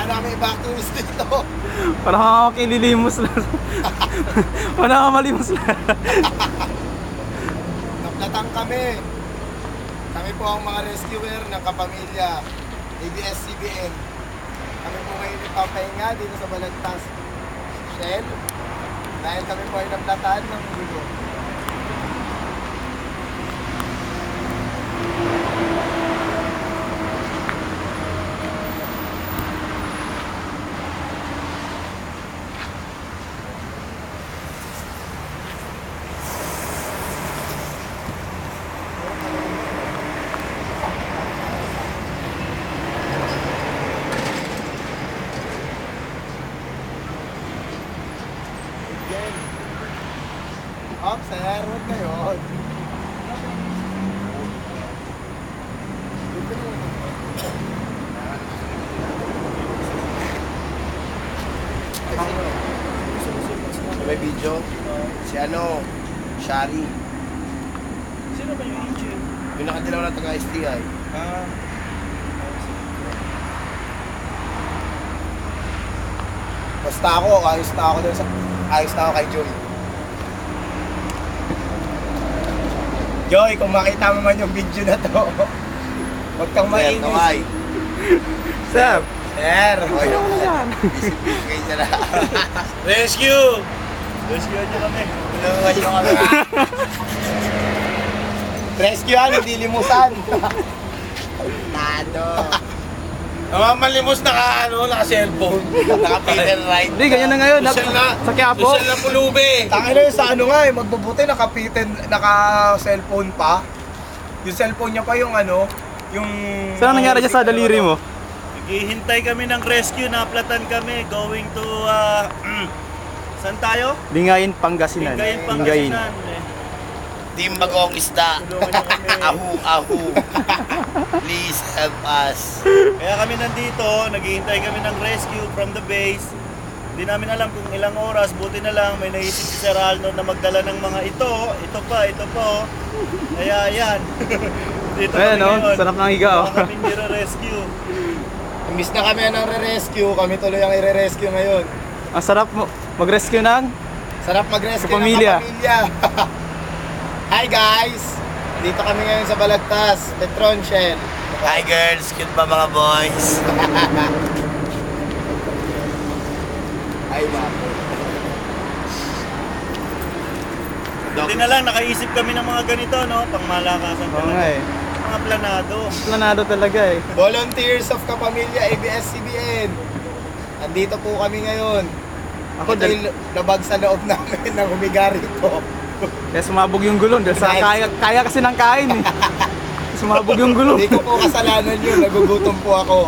namin evacuees dito. Parang ako kililimos lang. Parang ako malimos lang. Naplatan kami. Kami po ang mga rescuer ng kapamilya ABS-CBN. Kami po ngayon ipapahinga dito sa Balagtas Shell dahil kami po ay naplatan ng gulo. Up, sir. Huwag kayo. May video? Si Shari. Sino ba yung engine? Yung nakadilaw na taga-STI. Basta ako, ayos na ako kay Joy. Joy, kung makita mo man yung video na to, huwag kang mainis. Sir! Sir! Hoy, Ano na yan? isipin niya na. Rescue! Rescue nyo kami. Tulungan niyo kami. Rescue hindi limusan. Tado. Namamalimos naka-cellphone. Naka-Peter right. Hindi, ganyan na ngayon. Social na. Sa Quiapo. Social na pulubi. Tangin na yun sa magbubuti naka-cellphone pa. Yung cellphone niya pa yung yung... Saan ang nangyari dyan sa daliri mo? Naghihintay kami ng rescue, naplatan kami, going to, saan tayo? Lingayin, Pangasinan. Lingayen, Lingayen. Pangasinan. Team Bagong Isda. Tulungan niyo kami. Ahu. Please help us. Kaya kami nandito, naghihintay kami ng rescue from the base. Hindi namin alam kung ilang oras, buti na lang may naisip si Sir Arnold na magdala ng mga ito pa. Kaya yan. Dito Ayan, kami no? ngayon. Sarap ng higa, oh. Kami nire-rescue. Imbis na kami ng re-rescue, kami tuloy ang i-rescue ngayon. Ang sarap mo mag-rescue ng Sarap mag-rescue Sa pamilya. ng kapamilya. Hi guys! Dito kami ngayon sa Balagtas, Petron Shell. Hi girls, cute ba mga boys? Hi mga Hindi na lang, nakaisip kami ng mga ganito, no? Pangmalakasan Oo nga eh. Mga planado. Planado talaga eh. Volunteers of Kapamilya ABS-CBN. Andito po kami ngayon. Ako Ito yung labag sa loob namin ng humiga rito. Kaya sumabog yung gulong dahil sa kaya kasi ng kain eh. Sumabog yung gulong. Hindi ko po kasalanan yun, nagugutom po ako.